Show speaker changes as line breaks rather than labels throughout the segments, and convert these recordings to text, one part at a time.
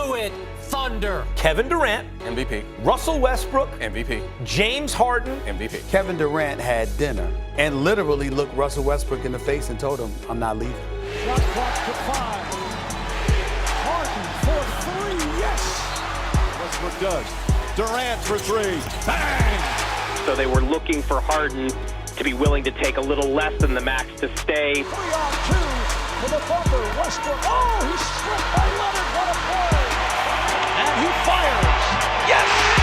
blew it, Thunder.
Kevin Durant,
MVP.
Russell Westbrook,
MVP.
James Harden,
MVP.
Kevin Durant had dinner and literally looked Russell Westbrook in the face and told him, I'm not leaving.
Shot clock to 5. Harden for 3, yes! Westbrook does. Durant for 3, bang!
So they were looking for Harden to be willing to take a little less than the max to stay.
3 on 2 for the Thunder. Westbrook, oh, he slipped by Leonard, what a play! And he fires, yes!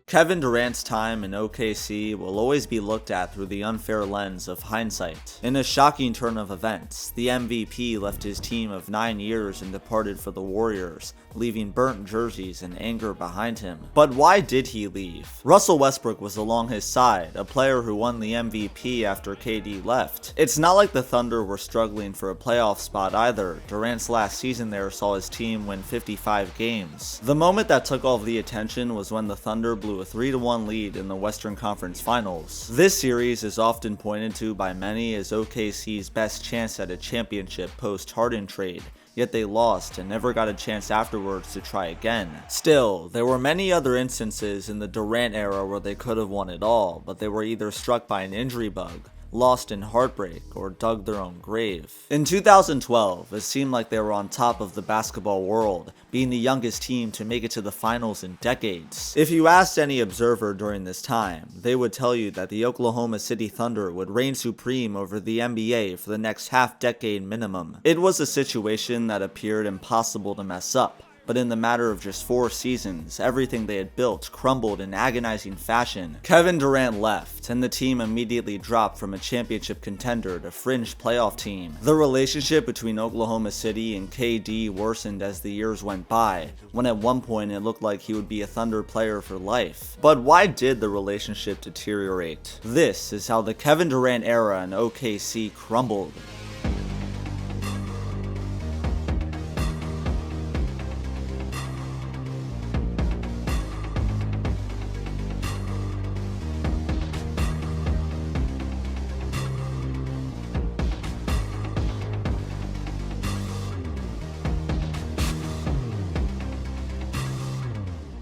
Kevin Durant's time in OKC will always be looked at through the unfair lens of hindsight. In a shocking turn of events, the MVP left his team of 9 years and departed for the Warriors, leaving burnt jerseys and anger behind him. But why did he leave? Russell Westbrook was along his side, a player who won the MVP after KD left. It's not like the Thunder were struggling for a playoff spot either. Durant's last season there saw his team win 55 games. The moment that took all of the attention was when the Thunder blew a 3-1 lead in the Western Conference Finals. This series is often pointed to by many as OKC's best chance at a championship post-Harden trade, yet they lost and never got a chance afterwards to try again. Still, there were many other instances in the Durant era where they could have won it all, but they were either struck by an injury bug, lost in heartbreak, or dug their own grave. In 2012, it seemed like they were on top of the basketball world, being the youngest team to make it to the finals in decades. If you asked any observer during this time, they would tell you that the Oklahoma City Thunder would reign supreme over the NBA for the next half-decade minimum. It was a situation that appeared impossible to mess up. But in the matter of just 4 seasons, everything they had built crumbled in agonizing fashion. Kevin Durant left, and the team immediately dropped from a championship contender to fringe playoff team. The relationship between Oklahoma City and KD worsened as the years went by, when at one point it looked like he would be a Thunder player for life. But why did the relationship deteriorate? This is how the Kevin Durant era in OKC crumbled.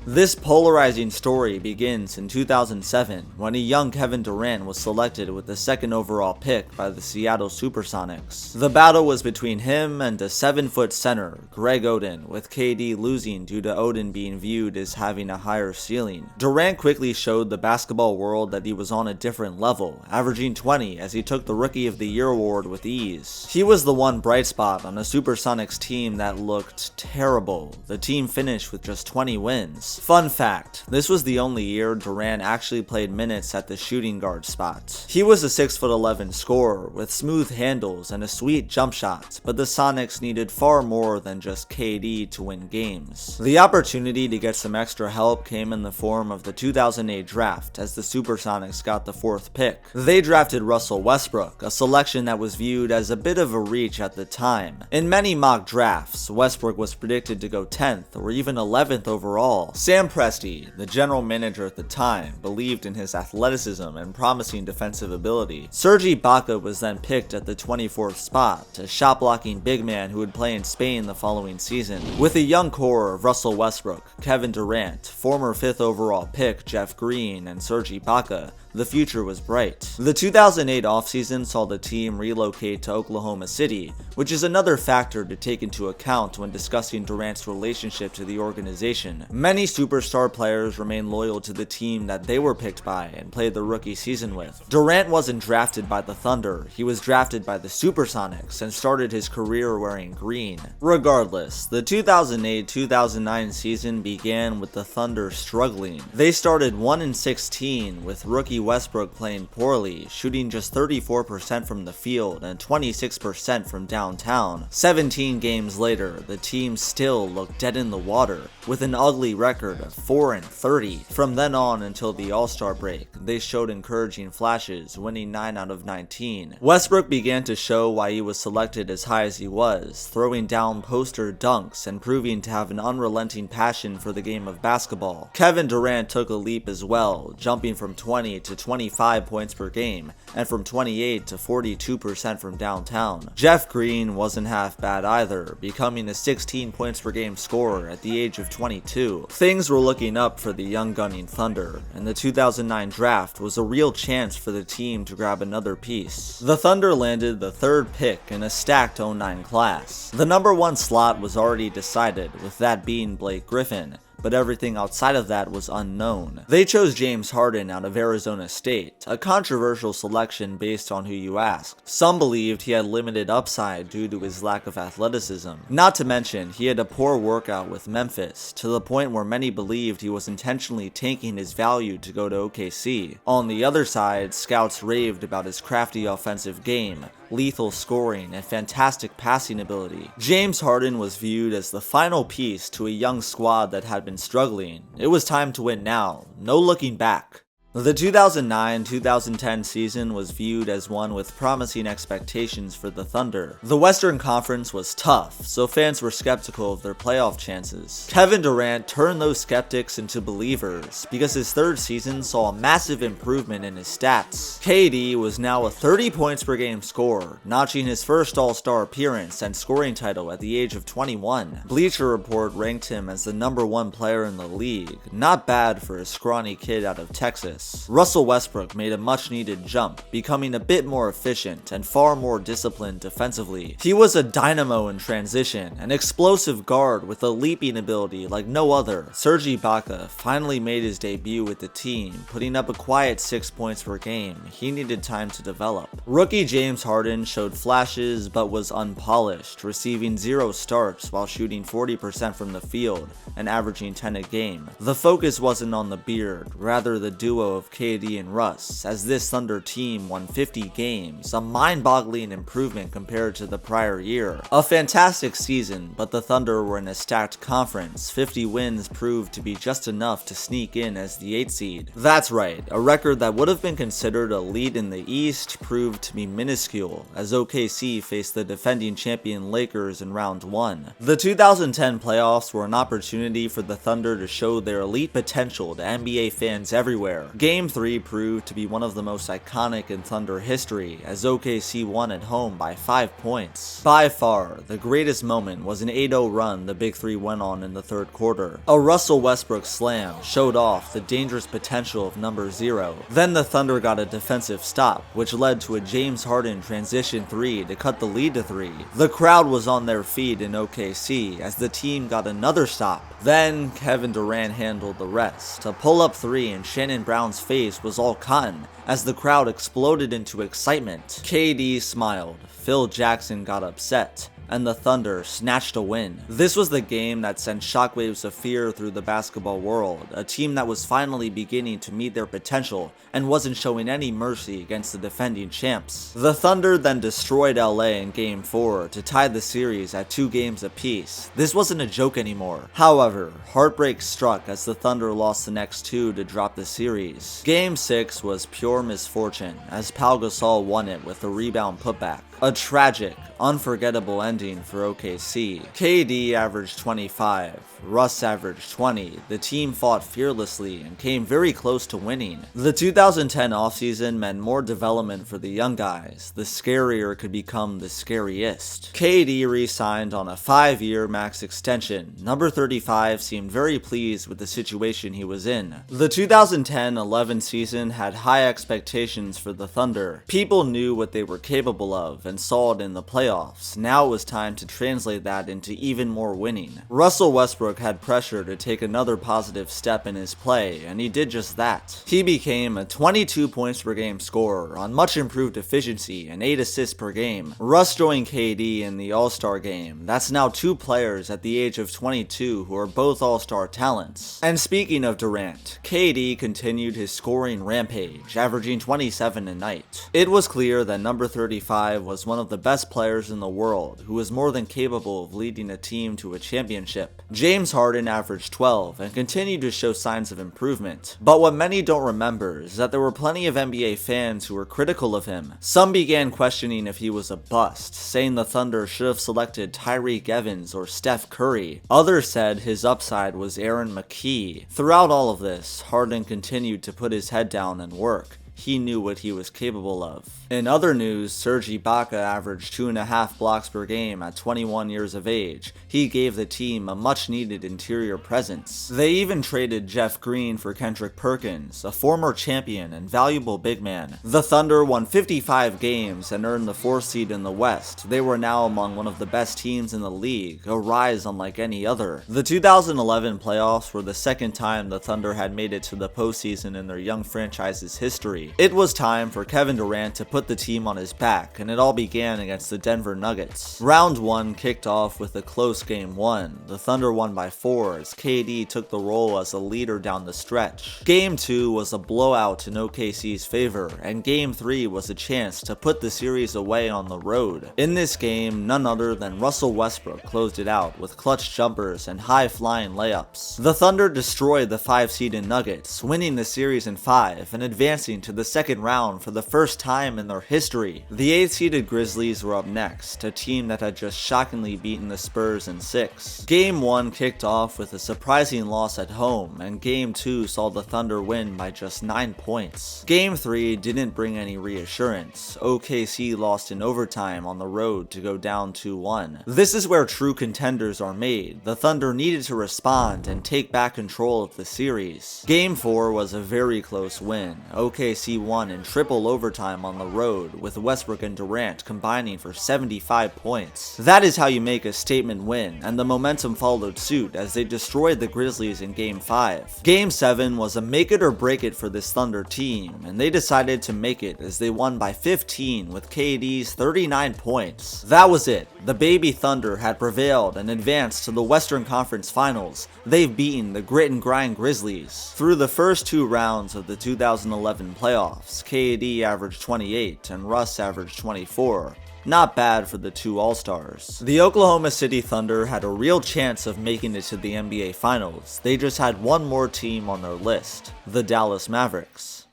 This polarizing story begins in 2007 when a young Kevin Durant was selected with the 2nd overall pick by the Seattle Supersonics. The battle was between him and a 7-foot center, Greg Oden, with KD losing due to Oden being viewed as having a higher ceiling. Durant quickly showed the basketball world that he was on a different level, averaging 20 as he took the Rookie of the Year award with ease. He was the one bright spot on a Supersonics team that looked terrible. The team finished with just 20 wins. Fun fact, this was the only year Durant actually played minutes at the shooting guard spot. He was a 6'11" scorer with smooth handles and a sweet jump shot, but the Sonics needed far more than just KD to win games. The opportunity to get some extra help came in the form of the 2008 draft as the Supersonics got the 4th pick. They drafted Russell Westbrook, a selection that was viewed as a bit of a reach at the time. In many mock drafts, Westbrook was predicted to go 10th or even 11th overall. Sam Presti, the general manager at the time, believed in his athleticism and promising defensive ability. Serge Ibaka was then picked at the 24th spot, a shot-blocking big man who would play in Spain the following season. With a young core of Russell Westbrook, Kevin Durant, former 5th overall pick Jeff Green, and Serge Ibaka, the future was bright. The 2008 offseason saw the team relocate to Oklahoma City, which is another factor to take into account when discussing Durant's relationship to the organization. Many superstar players remain loyal to the team that they were picked by and played the rookie season with. Durant wasn't drafted by the Thunder, he was drafted by the Supersonics and started his career wearing green. Regardless, the 2008-2009 season began with the Thunder struggling. They started 1-16 with rookie Westbrook playing poorly, shooting just 34% from the field and 26% from downtown. 17 games later, the team still looked dead in the water, with an ugly record of 4-30. From then on until the All-Star break, they showed encouraging flashes, winning 9 out of 19. Westbrook began to show why he was selected as high as he was, throwing down poster dunks and proving to have an unrelenting passion for the game of basketball. Kevin Durant took a leap as well, jumping from 20 to 25 points per game, and from 28 to 42% from downtown. Jeff Green wasn't half bad either, becoming a 16 points per game scorer at the age of 22. Things were looking up for the young gunning Thunder, and the 2009 draft was a real chance for the team to grab another piece. The Thunder landed the 3rd pick in a stacked 09 class. The number 1 slot was already decided, with that being Blake Griffin, but everything outside of that was unknown. They chose James Harden out of Arizona State, a controversial selection based on who you asked. Some believed he had limited upside due to his lack of athleticism. Not to mention, he had a poor workout with Memphis, to the point where many believed he was intentionally tanking his value to go to OKC. On the other side, scouts raved about his crafty offensive game, lethal scoring, and fantastic passing ability. James Harden was viewed as the final piece to a young squad that had been struggling. It was time to win now, no looking back. The 2009-2010 season was viewed as one with promising expectations for the Thunder. The Western Conference was tough, so fans were skeptical of their playoff chances. Kevin Durant turned those skeptics into believers because his 3rd season saw a massive improvement in his stats. KD was now a 30 points per game scorer, notching his first All-Star appearance and scoring title at the age of 21. Bleacher Report ranked him as the number 1 player in the league, not bad for a scrawny kid out of Texas. Russell Westbrook made a much needed jump, becoming a bit more efficient and far more disciplined defensively. He was a dynamo in transition, an explosive guard with a leaping ability like no other. Serge Ibaka finally made his debut with the team, putting up a quiet 6 points per game. He needed time to develop. Rookie James Harden showed flashes but was unpolished, receiving 0 starts while shooting 40% from the field and averaging 10 a game. The focus wasn't on the beard, rather the duo of KD and Russ, as this Thunder team won 50 games, a mind-boggling improvement compared to the prior year. A fantastic season, but the Thunder were in a stacked conference. 50 wins proved to be just enough to sneak in as the 8th seed. That's right, a record that would have been considered a lead in the East proved to be minuscule, as OKC faced the defending champion Lakers in round 1. The 2010 playoffs were an opportunity for the Thunder to show their elite potential to NBA fans everywhere. Game 3 proved to be one of the most iconic in Thunder history, as OKC won at home by 5 points. By far, the greatest moment was an 8-0 run the Big Three went on in the 3rd quarter. A Russell Westbrook slam showed off the dangerous potential of number 0. Then the Thunder got a defensive stop, which led to a James Harden transition 3 to cut the lead to 3. The crowd was on their feet in OKC as the team got another stop. Then Kevin Durant handled the rest. A pull-up 3 and Shannon Brown's face was all cotton as the crowd exploded into excitement. KD smiled, Phil Jackson got upset, and the Thunder snatched a win. This was the game that sent shockwaves of fear through the basketball world, a team that was finally beginning to meet their potential and wasn't showing any mercy against the defending champs. The Thunder then destroyed LA in Game 4 to tie the series at 2 games apiece. This wasn't a joke anymore. However, heartbreak struck as the Thunder lost the next 2 to drop the series. Game 6 was pure misfortune as Pau Gasol won it with a rebound putback. A tragic, unforgettable ending for OKC. KD averaged 25, Russ averaged 20. The team fought fearlessly and came very close to winning. The 2010 offseason meant more development for the young guys. The scarier could become the scariest. KD re-signed on a 5-year max extension. Number 35 seemed very pleased with the situation he was in. The 2010-11 season had high expectations for the Thunder. People knew what they were capable of and saw it in the playoffs. Now it was time to translate that into even more winning. Russell Westbrook had pressure to take another positive step in his play, and he did just that. He became a 22 points per game scorer on much improved efficiency and 8 assists per game. Russ joined KD in the All-Star game. That's now 2 players at the age of 22 who are both All-Star talents. And speaking of Durant, KD continued his scoring rampage, averaging 27 a night. It was clear that number 35 was one of the best players in the world, who was more than capable of leading a team to a championship. James Harden averaged 12 and continued to show signs of improvement. But what many don't remember is that there were plenty of NBA fans who were critical of him. Some began questioning if he was a bust, saying the Thunder should have selected Tyreke Evans or Steph Curry. Others said his upside was Aaron McKie. Throughout all of this, Harden continued to put his head down and work. he knew what he was capable of. In other news, Serge Ibaka averaged 2.5 blocks per game at 21 years of age. He gave the team a much-needed interior presence. They even traded Jeff Green for Kendrick Perkins, a former champion and valuable big man. The Thunder won 55 games and earned the 4th seed in the West. They were now among one of the best teams in the league, a rise unlike any other. The 2011 playoffs were the second time the Thunder had made it to the postseason in their young franchise's history. It was time for Kevin Durant to put the team on his back, and it all began against the Denver Nuggets. Round 1 kicked off with a close Game 1. The Thunder won by 4 as KD took the role as a leader down the stretch. Game 2 was a blowout in OKC's favor, and Game 3 was a chance to put the series away on the road. In this game, none other than Russell Westbrook closed it out with clutch jumpers and high-flying layups. The Thunder destroyed the 5-seeded Nuggets, winning the series in 5 and advancing to the second round for the first time in their history. The 8th-seeded Grizzlies were up next, a team that had just shockingly beaten the Spurs in 6. Game 1 kicked off with a surprising loss at home, and Game 2 saw the Thunder win by just 9 points. Game 3 didn't bring any reassurance. OKC lost in overtime on the road to go down 2-1. This is where true contenders are made. The Thunder needed to respond and take back control of the series. Game 4 was a very close win. OKC won in triple overtime on the road, with Westbrook and Durant combining for 75 points. That is how you make a statement win, and the momentum followed suit as they destroyed the Grizzlies in Game 5. Game 7 was a make it or break it for this Thunder team, and they decided to make it as they won by 15 with KD's 39 points. That was it. The baby Thunder had prevailed and advanced to the Western Conference Finals. They've beaten the grit and grind Grizzlies. Through the first 2 rounds of the 2011 playoffs, KD averaged 28 and Russ averaged 24. Not bad for the 2 All-Stars. The Oklahoma City Thunder had a real chance of making it to the NBA Finals. They just had one more team on their list, the Dallas Mavericks.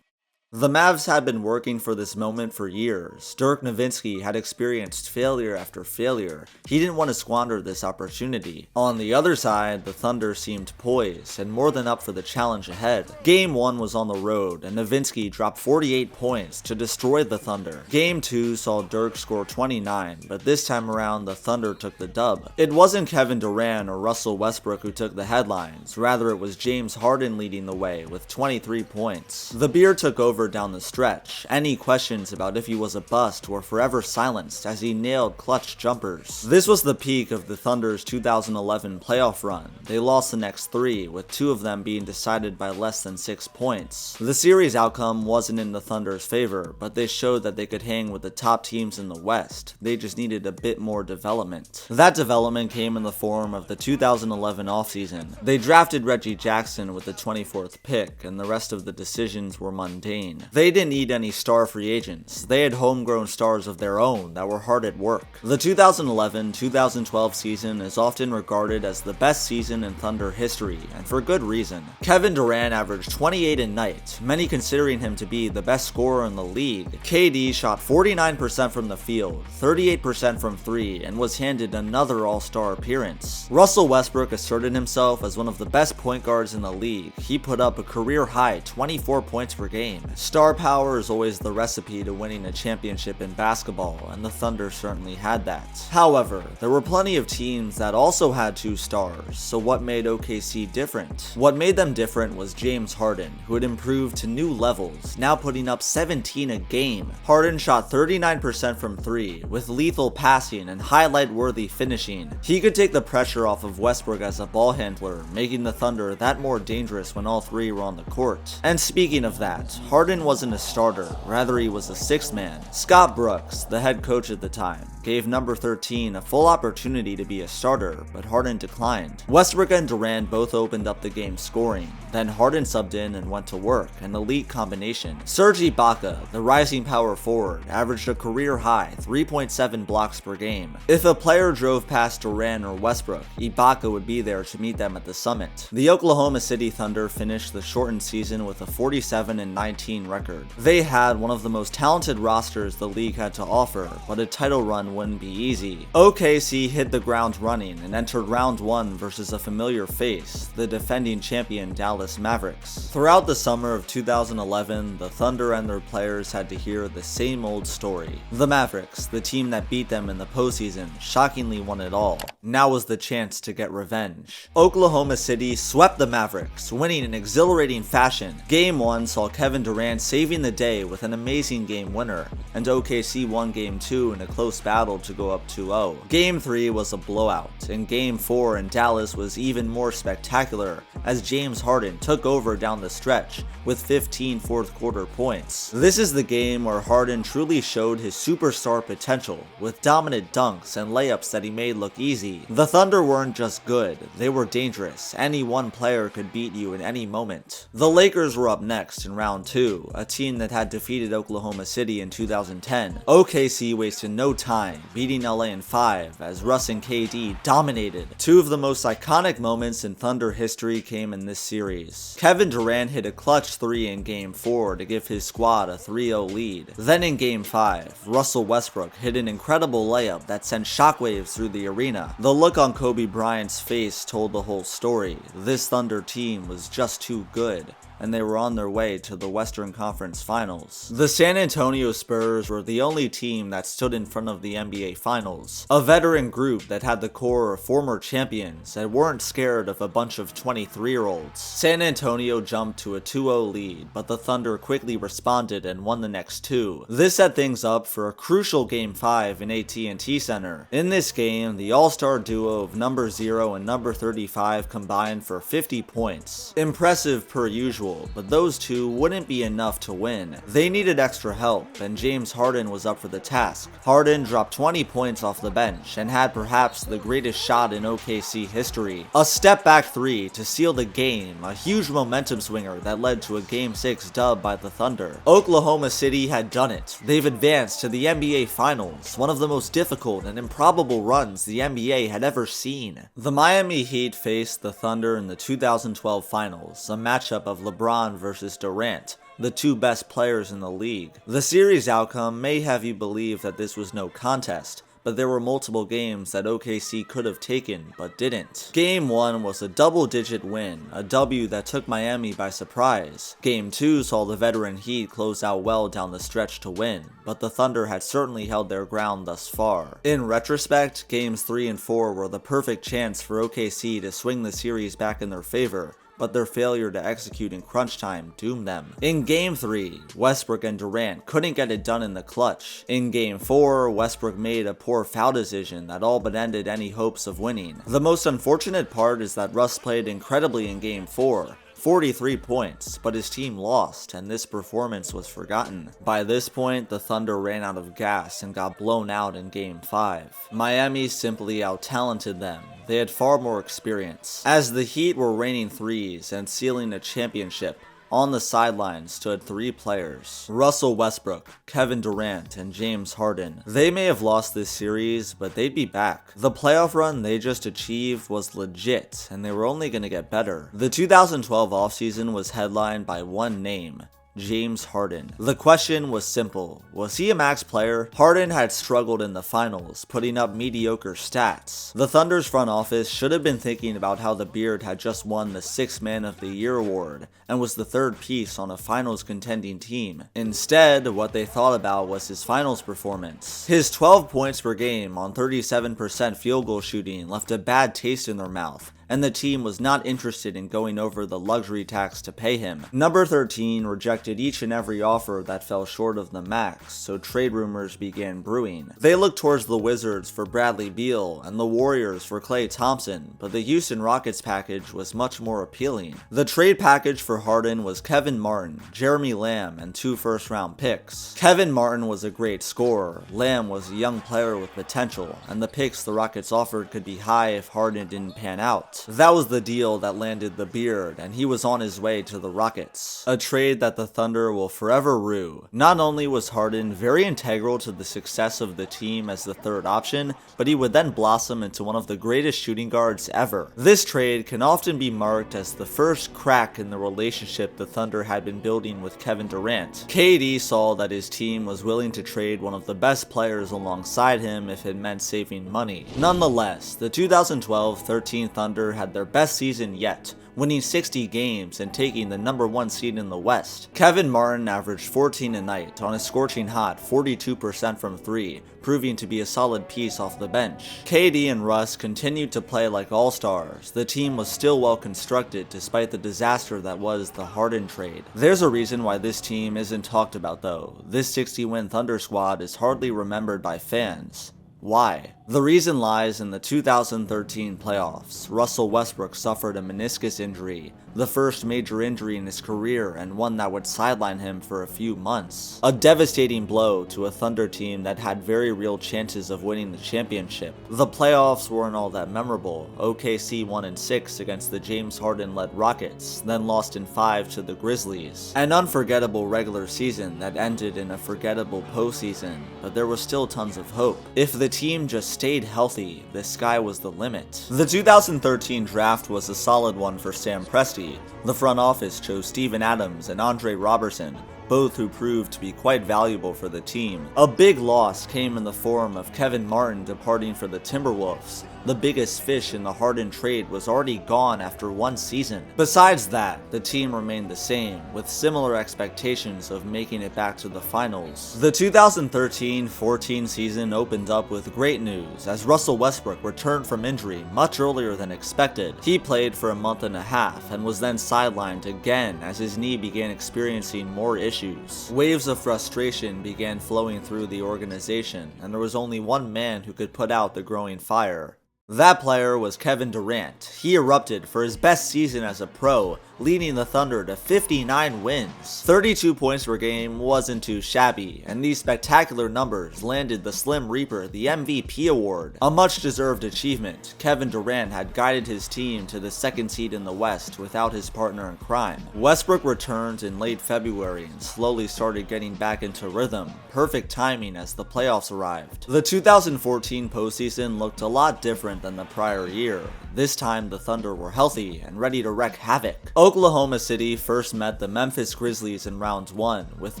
The Mavs had been working for this moment for years. Dirk Nowitzki had experienced failure after failure. He didn't want to squander this opportunity. On the other side, the Thunder seemed poised and more than up for the challenge ahead. Game 1 was on the road, and Nowitzki dropped 48 points to destroy the Thunder. Game 2 saw Dirk score 29, but this time around the Thunder took the dub. It wasn't Kevin Durant or Russell Westbrook who took the headlines, rather it was James Harden leading the way with 23 points. The Beard took over down the stretch. Any questions about if he was a bust were forever silenced as he nailed clutch jumpers. This was the peak of the Thunder's 2011 playoff run. They lost the next 3, with 2 of them being decided by less than 6 points. The series outcome wasn't in the Thunder's favor, but they showed that they could hang with the top teams in the West. They just needed a bit more development. That development came in the form of the 2011 offseason. They drafted Reggie Jackson with the 24th pick, and the rest of the decisions were mundane. They didn't need any star free agents. They had homegrown stars of their own that were hard at work. The 2011-2012 season is often regarded as the best season in Thunder history, and for good reason. Kevin Durant averaged 28 a night, many considering him to be the best scorer in the league. KD shot 49% from the field, 38% from 3, and was handed another All-Star appearance. Russell Westbrook asserted himself as one of the best point guards in the league. He put up a career-high 24 points per game. Star power is always the recipe to winning a championship in basketball, and the Thunder certainly had that. However, there were plenty of teams that also had 2 stars, so what made OKC different? What made them different was James Harden, who had improved to new levels, now putting up 17 a game. Harden shot 39% from 3, with lethal passing and highlight-worthy finishing. He could take the pressure off of Westbrook as a ball handler, making the Thunder that more dangerous when all 3 were on the court. And speaking of that, Harden wasn't a starter, rather he was a 6th man. Scott Brooks, the head coach at the time, gave number 13 a full opportunity to be a starter, but Harden declined. Westbrook and Durant both opened up the game scoring, then Harden subbed in and went to work, an elite combination. Serge Ibaka, the rising power forward, averaged a career-high 3.7 blocks per game. If a player drove past Durant or Westbrook, Ibaka would be there to meet them at the summit. The Oklahoma City Thunder finished the shortened season with a 47-19 14 record. They had one of the most talented rosters the league had to offer, but a title run wouldn't be easy. OKC hit the ground running and entered round 1 versus a familiar face, the defending champion Dallas Mavericks. Throughout the summer of 2011, the Thunder and their players had to hear the same old story. The Mavericks, the team that beat them in the postseason, shockingly won it all. Now was the chance to get revenge. Oklahoma City swept the Mavericks, winning in exhilarating fashion. Game 1 saw Kevin Durant saving the day with an amazing game winner, and OKC won Game 2 in a close battle to go up 2-0. Game 3 was a blowout, and Game 4 in Dallas was even more spectacular as James Harden took over down the stretch with 15 fourth quarter points. This is the game where Harden truly showed his superstar potential with dominant dunks and layups that he made look easy. The Thunder weren't just good, they were dangerous. Any one player could beat you in any moment. The Lakers were up next in round 2, a team that had defeated Oklahoma City in 2010. OKC wasted no time, beating LA in 5 as Russ and KD dominated. Two of the most iconic moments in Thunder history came in this series. Kevin Durant hit a clutch 3 in Game 4 to give his squad a 3-0 lead. Then in Game 5, Russell Westbrook hit an incredible layup that sent shockwaves through the arena. The look on Kobe Bryant's face told the whole story. This Thunder team was just too good, and they were on their way to the Western Conference Finals. The San Antonio Spurs were the only team that stood in front of the NBA Finals, a veteran group that had the core of former champions that weren't scared of a bunch of 23-year-olds. San Antonio jumped to a 2-0 lead, but the Thunder quickly responded and won the next 2. This set things up for a crucial Game 5 in AT&T Center. In this game, the all-star duo of number 0 and number 35 combined for 50 points. Impressive per usual, but those two wouldn't be enough to win. They needed extra help, and James Harden was up for the task. Harden dropped 20 points off the bench and had perhaps the greatest shot in OKC history. A step-back 3 to seal the game, a huge momentum swinger that led to a Game 6 dub by the Thunder. Oklahoma City had done it. They've advanced to the NBA Finals, one of the most difficult and improbable runs the NBA had ever seen. The Miami Heat faced the Thunder in the 2012 Finals, a matchup of LeBron versus Durant, the two best players in the league. The series outcome may have you believe that this was no contest, but there were multiple games that OKC could have taken but didn't. Game 1 was a double-digit win, a W that took Miami by surprise. Game 2 saw the veteran Heat close out well down the stretch to win, but the Thunder had certainly held their ground thus far. In retrospect, Games 3 and 4 were the perfect chance for OKC to swing the series back in their favor, but their failure to execute in crunch time doomed them. In Game 3, Westbrook and Durant couldn't get it done in the clutch. In Game 4, Westbrook made a poor foul decision that all but ended any hopes of winning. The most unfortunate part is that Russ played incredibly in Game 4. 43 points, but his team lost, and this performance was forgotten. By this point, the Thunder ran out of gas and got blown out in Game 5. Miami simply out-talented them. They had far more experience. As the Heat were raining threes and sealing a championship, on the sidelines stood 3 players: Russell Westbrook, Kevin Durant, and James Harden. They may have lost this series, but they'd be back. The playoff run they just achieved was legit, and they were only going to get better. The 2012 offseason was headlined by one name: James Harden. The question was simple. Was he a max player? Harden had struggled in the finals, putting up mediocre stats. The Thunder's front office should have been thinking about how the Beard had just won the 6th Man of the Year award and was the 3rd piece on a finals contending team. Instead, what they thought about was his finals performance. His 12 points per game on 37% field goal shooting left a bad taste in their mouth, and the team was not interested in going over the luxury tax to pay him. Number 13 rejected each and every offer that fell short of the max, so trade rumors began brewing. They looked towards the Wizards for Bradley Beal and the Warriors for Klay Thompson, but the Houston Rockets package was much more appealing. The trade package for Harden was Kevin Martin, Jeremy Lamb, and 2 first-round picks. Kevin Martin was a great scorer, Lamb was a young player with potential, and the picks the Rockets offered could be high if Harden didn't pan out. But that was the deal that landed the beard, and he was on his way to the Rockets. A trade that the Thunder will forever rue. Not only was Harden very integral to the success of the team as the third option, but he would then blossom into one of the greatest shooting guards ever. This trade can often be marked as the first crack in the relationship the Thunder had been building with Kevin Durant. KD saw that his team was willing to trade one of the best players alongside him if it meant saving money. Nonetheless, the 2012-13 Thunder had their best season yet, winning 60 games and taking the #1 seed in the West. Kevin Martin averaged 14 a night on a scorching hot 42% from 3, proving to be a solid piece off the bench. KD and Russ continued to play like all-stars. The team was still well constructed despite the disaster that was the Harden trade. There's a reason why this team isn't talked about though. This 60-win Thunder squad is hardly remembered by fans. Why? The reason lies in the 2013 playoffs. Russell Westbrook suffered a meniscus injury, the first major injury in his career and one that would sideline him for a few months. A devastating blow to a Thunder team that had very real chances of winning the championship. The playoffs weren't all that memorable. OKC won in 6 against the James Harden-led Rockets, then lost in 5 to the Grizzlies. An unforgettable regular season that ended in a forgettable postseason, but there was still tons of hope. If the team just stayed healthy, the sky was the limit. The 2013 draft was a solid one for Sam Presti. The front office chose Steven Adams and Andre Robertson, both who proved to be quite valuable for the team. A big loss came in the form of Kevin Martin departing for the Timberwolves. The biggest fish in the Harden trade was already gone after 1 season. Besides that, the team remained the same, with similar expectations of making it back to the finals. The 2013-14 season opened up with great news as Russell Westbrook returned from injury much earlier than expected. He played for a month and a half and was then sidelined again as his knee began experiencing more issues. Waves of frustration began flowing through the organization, and there was only one man who could put out the growing fire. That player was Kevin Durant. He erupted for his best season as a pro, leading the Thunder to 59 wins. 32 points per game wasn't too shabby, and these spectacular numbers landed the Slim Reaper the MVP award. A much-deserved achievement. Kevin Durant had guided his team to the 2nd seed in the West without his partner in crime. Westbrook returned in late February and slowly started getting back into rhythm. Perfect timing as the playoffs arrived. The 2014 postseason looked a lot different than the prior year. This time the Thunder were healthy and ready to wreak havoc. Oklahoma City first met the Memphis Grizzlies in round 1, with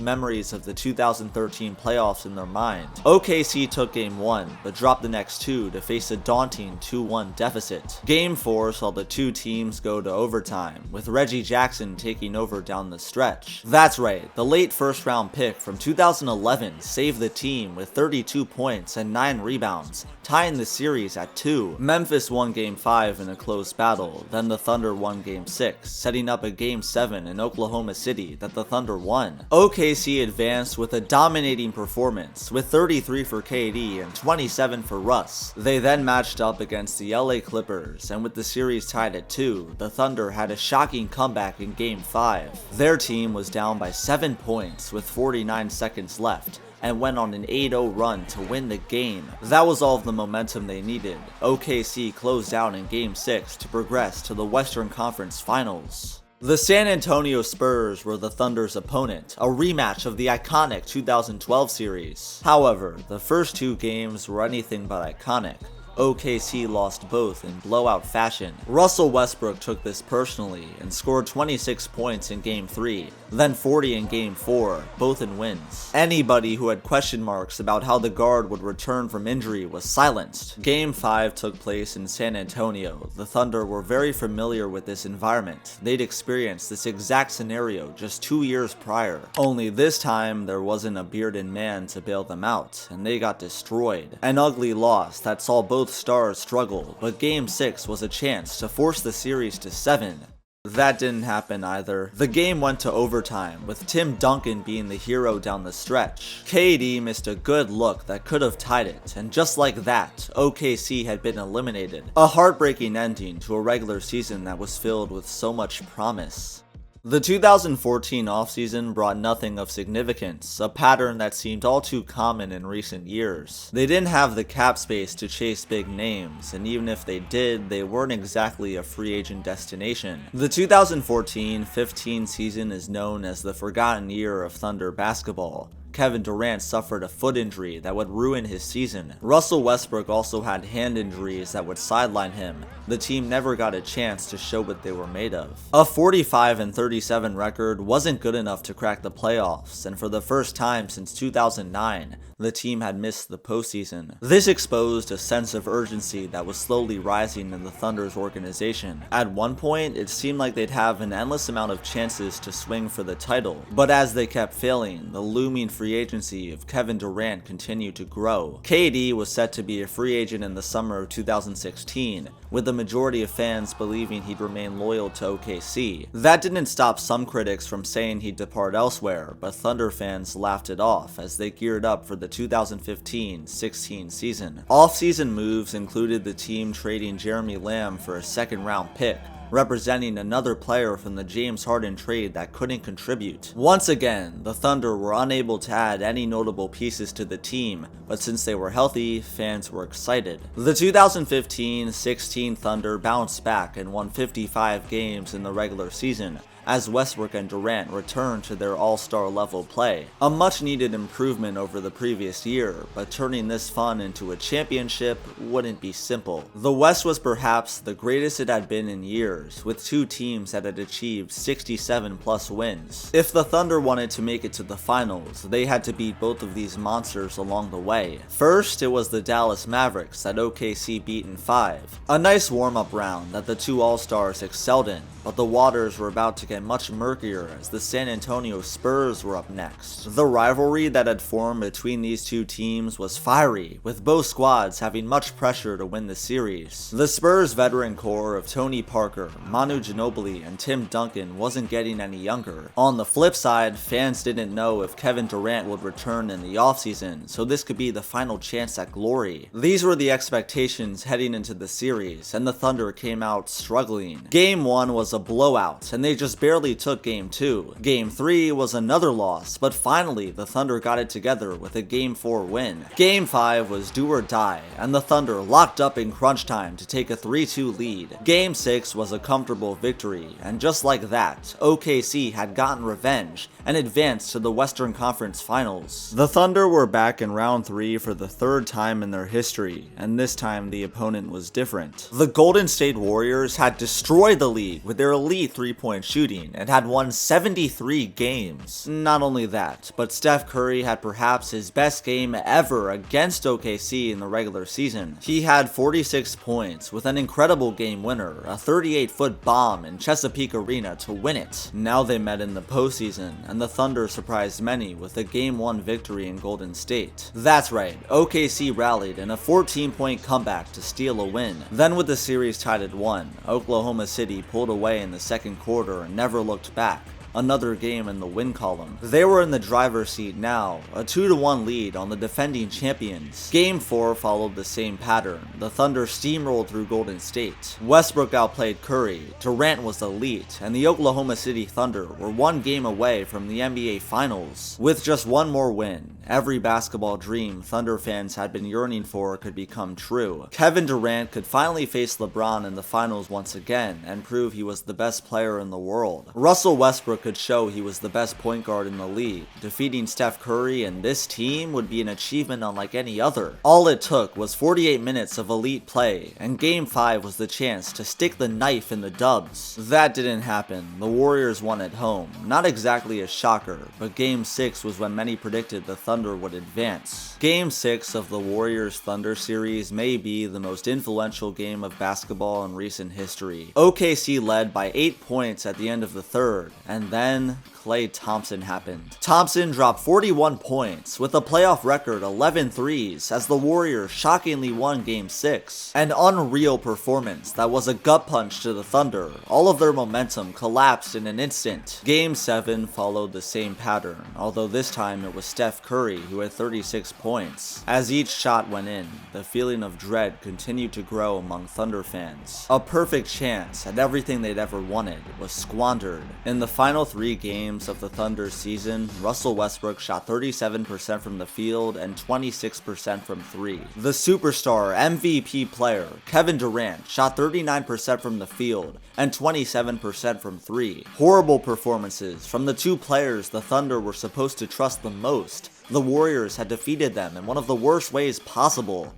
memories of the 2013 playoffs in their mind. OKC took game 1, but dropped the next 2 to face a daunting 2-1 deficit. Game 4 saw the two teams go to overtime, with Reggie Jackson taking over down the stretch. That's right, the late first round pick from 2011 saved the team with 32 points and 9 rebounds, tying the series at 2. Memphis won game 5 in a close battle, then the Thunder won game 6, setting up a game 7 in Oklahoma City that the Thunder won. OKC advanced with a dominating performance, with 33 for KD and 27 for Russ. They then matched up against the LA Clippers, and with the series tied at 2, the Thunder had a shocking comeback in game 5. Their team was down by 7 points with 49 seconds left, and went on an 8-0 run to win the game. That was all of the momentum they needed. OKC closed out in Game 6 to progress to the Western Conference Finals. The San Antonio Spurs were the Thunder's opponent, a rematch of the iconic 2012 series. However, the first 2 games were anything but iconic. OKC lost both in blowout fashion. Russell Westbrook took this personally and scored 26 points in Game 3, then 40 in Game 4, both in wins. Anybody who had question marks about how the guard would return from injury was silenced. Game 5 took place in San Antonio. The Thunder were very familiar with this environment. They'd experienced this exact scenario just 2 years prior. Only this time, there wasn't a bearded man to bail them out, and they got destroyed. An ugly loss that saw both stars struggle, but Game 6 was a chance to force the series to 7. That didn't happen either. The game went to overtime, with Tim Duncan being the hero down the stretch. KD missed a good look that could have tied it, and just like that, OKC had been eliminated. A heartbreaking ending to a regular season that was filled with so much promise. The 2014 offseason brought nothing of significance, a pattern that seemed all too common in recent years. They didn't have the cap space to chase big names, and even if they did, they weren't exactly a free agent destination. The 2014-15 season is known as the forgotten year of Thunder basketball. Kevin Durant suffered a foot injury that would ruin his season. Russell Westbrook also had hand injuries that would sideline him. The team never got a chance to show what they were made of. A 45-37 record wasn't good enough to crack the playoffs, and for the first time since 2009, the team had missed the postseason. This exposed a sense of urgency that was slowly rising in the Thunder's organization. At one point, it seemed like they'd have an endless amount of chances to swing for the title, but as they kept failing, the looming free agency of Kevin Durant continued to grow. KD was set to be a free agent in the summer of 2016, with the majority of fans believing he'd remain loyal to OKC. That didn't stop some critics from saying he'd depart elsewhere, but Thunder fans laughed it off as they geared up for the 2015-16 season. Off-season moves included the team trading Jeremy Lamb for a second-round pick, representing another player from the James Harden trade that couldn't contribute. Once again, the Thunder were unable to add any notable pieces to the team, but since they were healthy, fans were excited. The 2015-16 Thunder bounced back and won 55 games in the regular season, as Westbrook and Durant returned to their all-star level play. A much-needed improvement over the previous year, but turning this fun into a championship wouldn't be simple. The West was perhaps the greatest it had been in years, with two teams that had achieved 67+ wins. If the Thunder wanted to make it to the finals, they had to beat both of these monsters along the way. First, it was the Dallas Mavericks that OKC beat in 5. A nice warm-up round that the two All-Stars excelled in, but the waters were about to get much murkier as the San Antonio Spurs were up next. The rivalry that had formed between these two teams was fiery, with both squads having much pressure to win the series. The Spurs veteran core of Tony Parker, Manu Ginobili, and Tim Duncan wasn't getting any younger. On the flip side, fans didn't know if Kevin Durant would return in the offseason, so this could be the final chance at glory. These were the expectations heading into the series, and the Thunder came out struggling. Game 1 was a blowout, and they just barely took Game 2. Game 3 was another loss, but finally the Thunder got it together with a Game 4 win. Game 5 was do or die, and the Thunder locked up in crunch time to take a 3-2 lead. Game 6 was a comfortable victory, and just like that, OKC had gotten revenge and advanced to the Western Conference Finals. The Thunder were back in round 3 for the third time in their history, and this time the opponent was different. The Golden State Warriors had destroyed the league with their elite three-point shooting and had won 73 games. Not only that, but Steph Curry had perhaps his best game ever against OKC in the regular season. He had 46 points with an incredible game winner, a 38-foot bomb in Chesapeake Arena to win it. Now they met in the postseason, and the Thunder surprised many with a Game 1 victory in Golden State. That's right, OKC rallied in a 14-point comeback to steal a win. Then with the series tied at 1, Oklahoma City pulled away in the second quarter and never looked back. Another game in the win column. They were in the driver's seat now, a 2-1 lead on the defending champions. Game 4 followed the same pattern. The Thunder steamrolled through Golden State. Westbrook outplayed Curry, Durant was elite, and the Oklahoma City Thunder were one game away from the NBA Finals. With just one more win, every basketball dream Thunder fans had been yearning for could become true. Kevin Durant could finally face LeBron in the finals once again and prove he was the best player in the world. Russell Westbrook could show he was the best point guard in the league. Defeating Steph Curry and this team would be an achievement unlike any other. All it took was 48 minutes of elite play, and Game 5 was the chance to stick the knife in the dubs. That didn't happen. The Warriors won at home. Not exactly a shocker, but Game 6 was when many predicted the Thunder would advance. Game 6 of the Warriors-Thunder series may be the most influential game of basketball in recent history. OKC led by 8 points at the end of the third, and Then, Klay Thompson happened. Thompson dropped 41 points with a playoff record 11 threes as the Warriors shockingly won Game 6. An unreal performance that was a gut punch to the Thunder. All of their momentum collapsed in an instant. Game 7 followed the same pattern, although this time it was Steph Curry who had 36 points. As each shot went in, the feeling of dread continued to grow among Thunder fans. A perfect chance at everything they'd ever wanted was squandered. In the final 3 games of the Thunder's season, Russell Westbrook shot 37% from the field and 26% from 3. The superstar MVP player, Kevin Durant, shot 39% from the field and 27% from 3. Horrible performances from the 2 players the Thunder were supposed to trust the most. The Warriors had defeated them in one of the worst ways possible.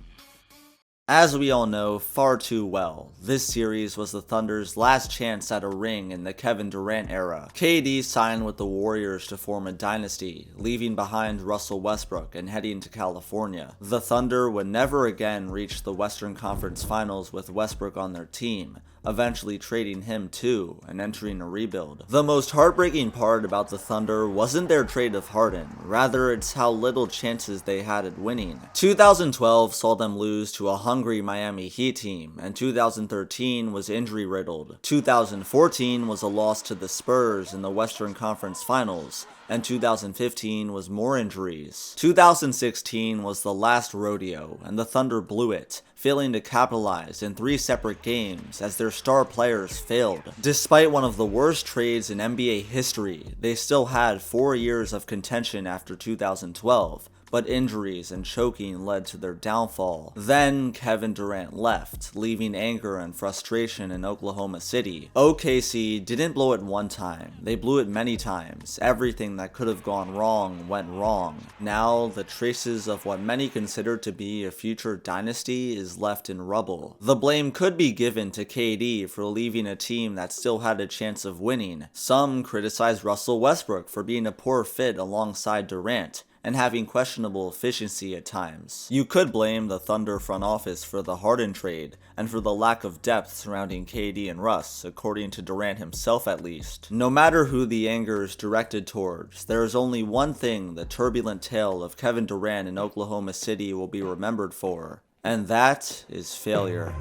As we all know far too well, this series was the Thunder's last chance at a ring in the Kevin Durant era. KD signed with the Warriors to form a dynasty, leaving behind Russell Westbrook and heading to California. The Thunder would never again reach the Western Conference Finals with Westbrook on their team, eventually trading him too and entering a rebuild. The most heartbreaking part about the Thunder wasn't their trade of Harden, rather it's how little chances they had at winning. 2012 saw them lose to a hungry Miami Heat team, and 2013 was injury-riddled. 2014 was a loss to the Spurs in the Western Conference Finals, and 2015 was more injuries. 2016 was the last rodeo, and the Thunder blew it, failing to capitalize in 3 separate games as their star players failed. Despite one of the worst trades in NBA history, they still had 4 years of contention after 2012. But injuries and choking led to their downfall. Then Kevin Durant left, leaving anger and frustration in Oklahoma City. OKC didn't blow it one time, they blew it many times. Everything that could have gone wrong went wrong. Now, the traces of what many consider to be a future dynasty is left in rubble. The blame could be given to KD for leaving a team that still had a chance of winning. Some criticize Russell Westbrook for being a poor fit alongside Durant, and having questionable efficiency at times. You could blame the Thunder front office for the Harden trade, and for the lack of depth surrounding KD and Russ, according to Durant himself at least. No matter who the anger is directed towards, there is only one thing the turbulent tale of Kevin Durant in Oklahoma City will be remembered for, and that is failure.